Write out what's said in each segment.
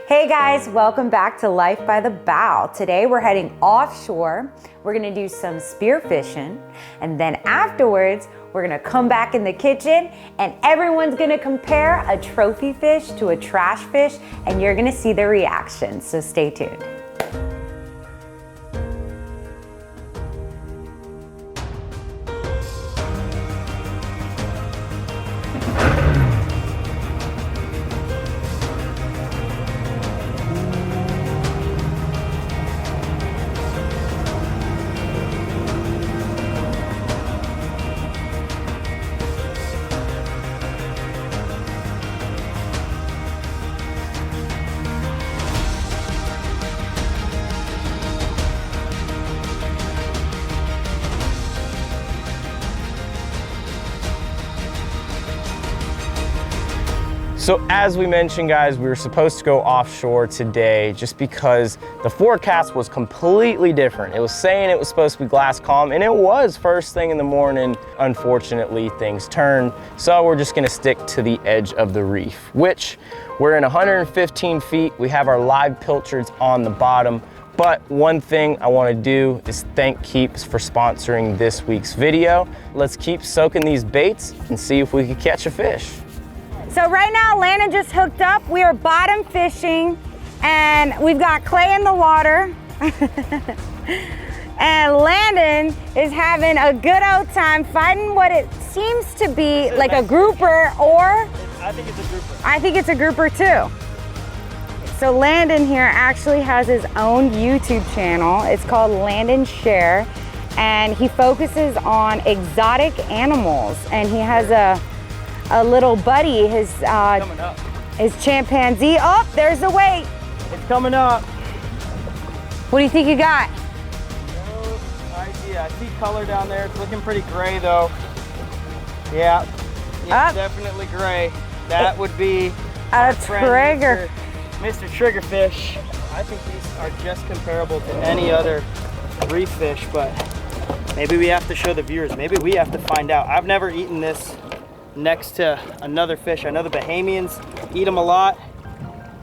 Hey guys, welcome back to Life by the Bow. Today we're heading offshore. We're gonna do some spearfishing, and then afterwards we're gonna come back in the kitchen and everyone's gonna compare a trophy fish to a trash fish, and you're gonna see their reactions, so stay tuned. So as we mentioned, guys, we were supposed to go offshore today just because the forecast was completely different. It was saying it was supposed to be glass calm, and it was first thing in the morning. Unfortunately, things turned. So we're just gonna stick to the edge of the reef, which we're in 115 feet. We have our live pilchards on the bottom. But one thing I wanna do is thank Keeps for sponsoring this week's video. Let's keep soaking these baits and see if we can catch a fish. So right now, Landon just hooked up. We are bottom fishing, and we've got Clay in the water. And Landon is having a good old time fighting what it seems to be like a grouper, or? I think it's a grouper. I think it's a grouper too. So Landon here actually has his own YouTube channel. It's called Landon Share, and he focuses on exotic animals, and he has a little buddy, his chimpanzee. Oh, there's the weight. It's coming up. What do you think you got? No idea. I see color down there. It's looking pretty gray though. Yeah, it's definitely gray. That would be a trigger. Mr. Triggerfish. I think these are just comparable to any other reef fish, but maybe we have to show the viewers. Maybe we have to find out. I've never eaten this next to another fish. I know the Bahamians eat them a lot.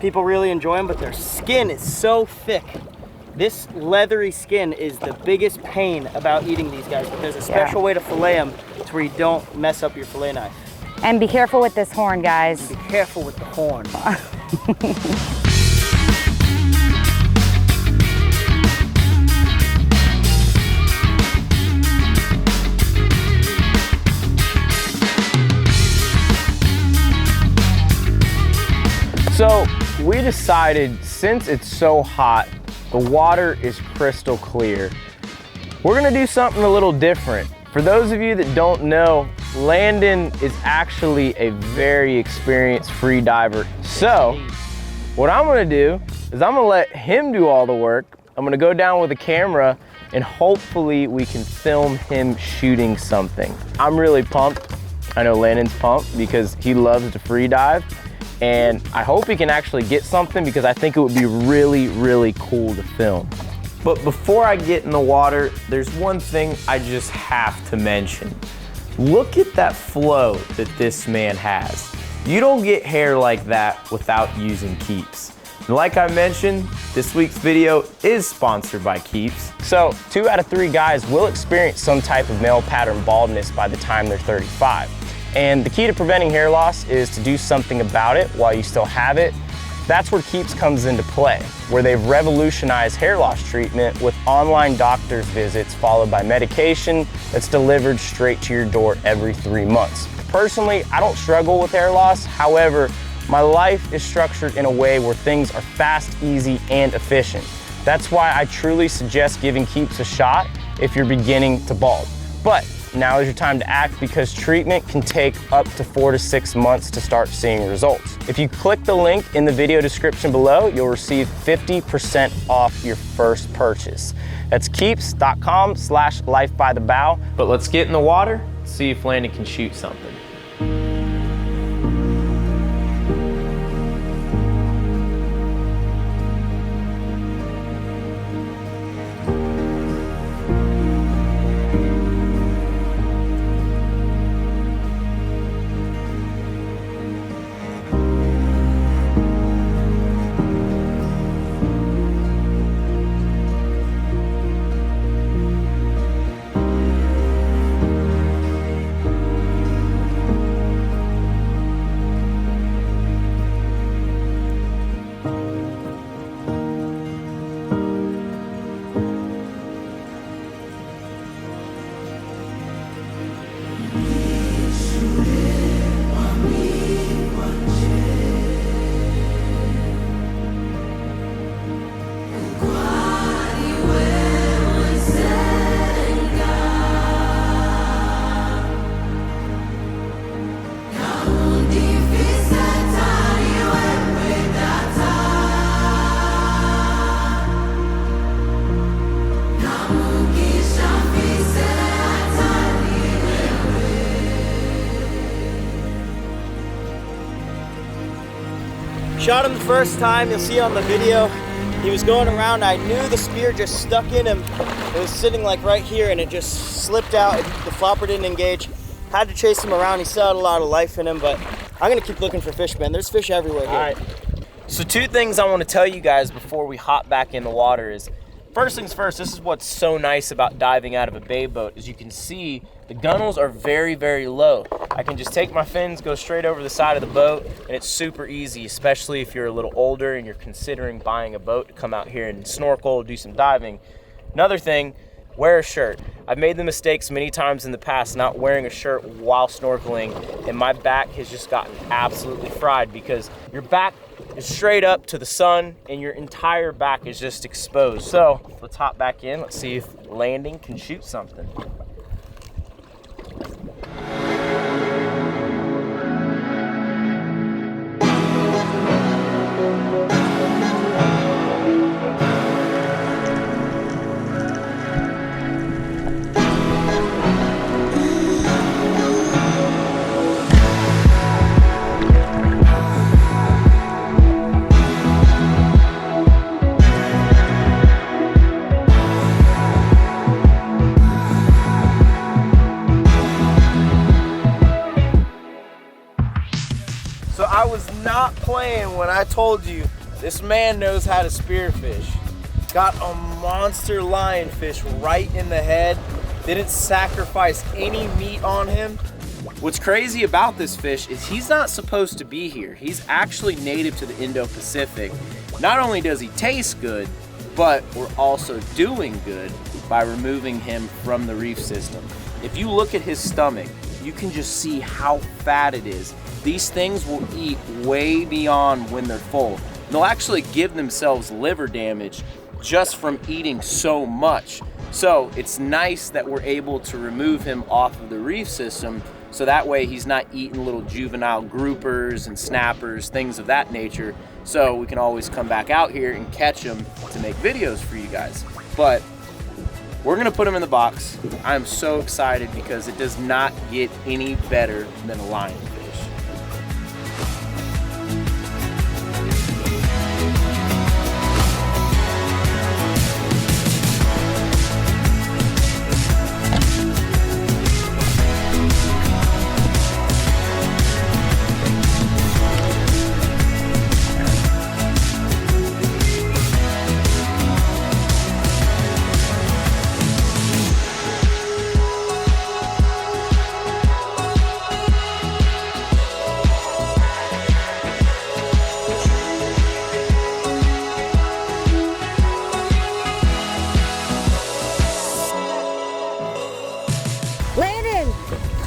People really enjoy them, but their skin is so thick. This leathery skin is the biggest pain about eating these guys, but there's a special way to fillet them to where you don't mess up your fillet knife. And be careful with this horn, guys. Be careful with the horn. So we decided, since it's so hot, the water is crystal clear, we're gonna do something a little different. For those of you that don't know, Landon is actually a very experienced free diver. So what I'm gonna do is I'm gonna let him do all the work. I'm gonna go down with a camera and hopefully we can film him shooting something. I'm really pumped. I know Landon's pumped because he loves to free dive. And I hope he can actually get something because I think it would be really, really cool to film. But before I get in the water, there's one thing I just have to mention. Look at that flow that this man has. You don't get hair like that without using Keeps. And like I mentioned, this week's video is sponsored by Keeps. So 2 out of 3 guys will experience some type of male pattern baldness by the time they're 35. And the key to preventing hair loss is to do something about it while you still have it. That's where Keeps comes into play, where they've revolutionized hair loss treatment with online doctor's visits followed by medication that's delivered straight to your door every 3 months. Personally, I don't struggle with hair loss. However, my life is structured in a way where things are fast, easy, and efficient. That's why I truly suggest giving Keeps a shot if you're beginning to bald. But now is your time to act, because treatment can take up to 4 to 6 months to start seeing results. If you click the link in the video description below, you'll receive 50% off your first purchase. That's keeps.com/lifebythebow. But let's get in the water, see if Landon can shoot something. Shot him the first time, you'll see on the video. He was going around, I knew the spear just stuck in him. It was sitting like right here and it just slipped out. The flopper didn't engage. Had to chase him around. He still had a lot of life in him, but I'm gonna keep looking for fish, man. There's fish everywhere here. All right. So 2 things I want to tell you guys before we hop back in the water is, first things first, this is what's so nice about diving out of a bay boat is you can see the gunnels are very, very low. I can just take my fins, go straight over the side of the boat, and it's super easy, especially if you're a little older and you're considering buying a boat to come out here and snorkel, do some diving. Another thing, wear a shirt. I've made the mistakes many times in the past not wearing a shirt while snorkeling, and my back has just gotten absolutely fried because your back is straight up to the sun and your entire back is just exposed. So let's hop back in. Let's see if Landon can shoot something. So I was not playing when I told you this man knows how to spearfish. Got a monster lionfish right in the head. Didn't sacrifice any meat on him. What's crazy about this fish is he's not supposed to be here. He's actually native to the Indo-Pacific. Not only does he taste good, but we're also doing good by removing him from the reef system. If you look at his stomach, you can just see how fat it is. These things will eat way beyond when they're full. They'll actually give themselves liver damage just from eating so much. So it's nice that we're able to remove him off of the reef system so that way he's not eating little juvenile groupers and snappers, things of that nature. So we can always come back out here and catch him to make videos for you guys. But we're gonna put him in the box. I'm so excited because it does not get any better than a lionfish.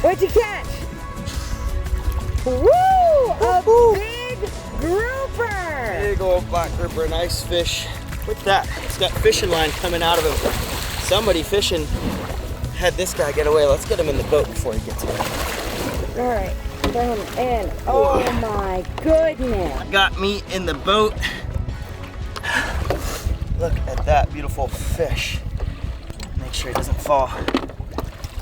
What'd you catch? Woo! A big grouper! Big old black grouper, nice fish. Look at that, it's got fishing line coming out of him. Somebody fishing had this guy get away. Let's get him in the boat before he gets away. All right, throw him in. Oh my goodness. Got me in the boat. Look at that beautiful fish. Make sure he doesn't fall.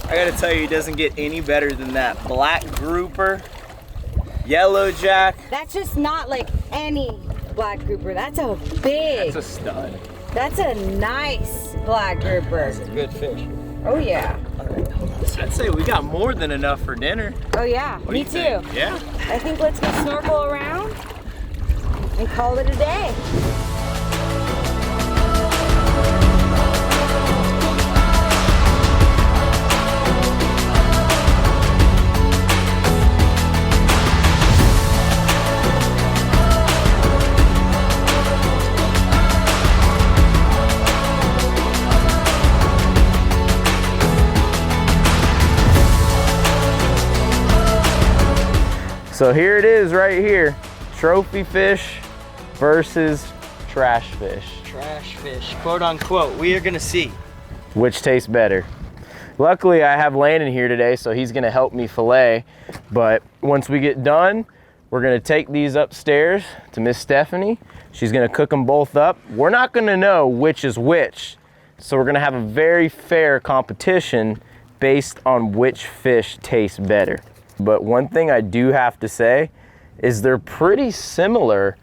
I gotta tell you, he doesn't get any better than that. Black grouper, yellow jack. That's just not like any black grouper. That's a big. That's a stud. That's a nice black grouper. That's a good fish. Oh yeah. All right, hold on a second. I'd say we got more than enough for dinner. Oh yeah, What do me you too. think? Yeah. I think let's go snorkel around and call it a day. So here it is right here. Trophy fish versus trash fish. Trash fish, quote unquote. We are gonna see. Which tastes better? Luckily, I have Landon here today, so he's gonna help me fillet. But once we get done, we're gonna take these upstairs to Miss Stephanie. She's gonna cook them both up. We're not gonna know which is which. So we're gonna have a very fair competition based on which fish tastes better. But one thing I do have to say is they're pretty similar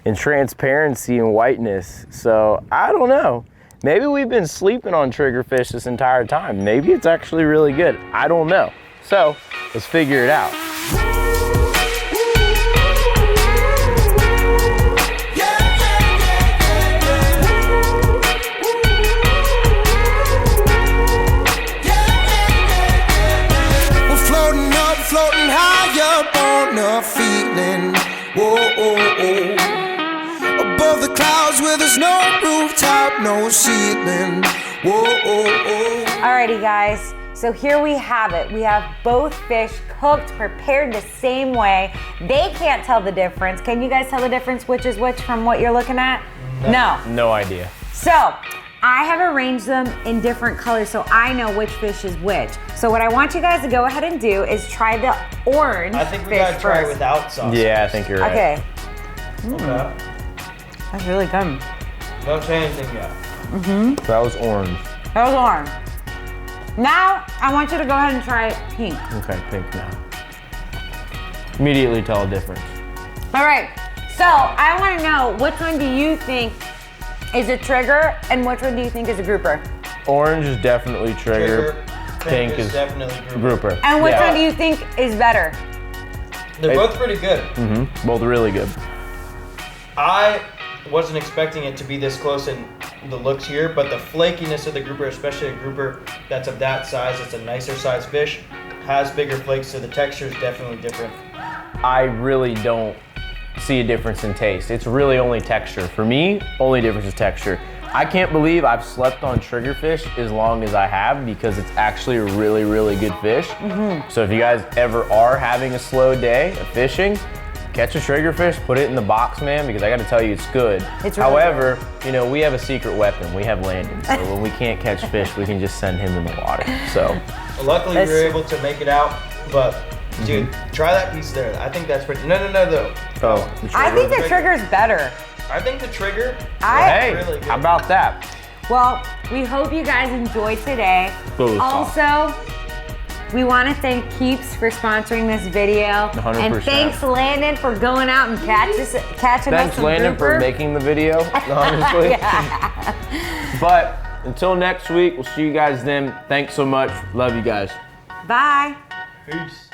and transparency and whiteness. So I don't know. Maybe we've been sleeping on triggerfish this entire time. Maybe it's actually really good. I don't know. So let's figure it out. Floating high up on a feeling, whoa, oh, oh. Above the clouds where there's no rooftop, no ceiling, whoa, oh, oh. Alrighty guys, so here we have it. We have both fish cooked, prepared the same way. They can't tell the difference. Can you guys tell the difference which is which from what you're looking at? No. No idea. So, I have arranged them in different colors so I know which fish is which. So what I want you guys to go ahead and do is try the orange fish I think we gotta try it first. without sauce. Yeah, I think you're right. Okay. Okay. That's really good. Don't say anything yet. That was orange. That was orange. Now, I want you to go ahead and try pink. Okay, pink now. Immediately tell a difference. All right, so I want to know which one do you think is a trigger and which one do you think is a grouper? Orange is definitely trigger. Pink is definitely grouper. And which one do you think is better? They're both pretty good. Both really good. I wasn't expecting it to be this close in the looks here, but the flakiness of the grouper, especially a grouper that's of that size, it's a nicer size fish, has bigger flakes, so the texture is definitely different. I really don't see a difference in taste. It's really only texture. For me, only difference is texture. I can't believe I've slept on triggerfish as long as I have because it's actually a really, really good fish. So if you guys ever are having a slow day of fishing, catch a triggerfish, put it in the box, man, because I gotta tell you, it's good. It's really However, you know, we have a secret weapon. We have Landon. So when we can't catch fish, we can just send him in the water. So Well, luckily we were able to make it out, but dude, try that piece there. I think that's pretty, no, though. oh, I think the trigger's better. I think the trigger, hey, really good. how about that? Well, we hope you guys enjoyed today. Both. Also, we want to thank Keeps for sponsoring this video. 100%. And thanks Landon for going out and catching Thanks us some Landon grouper. for making the video, honestly. But until next week, we'll see you guys then. Thanks so much. Love you guys. Bye. Peace.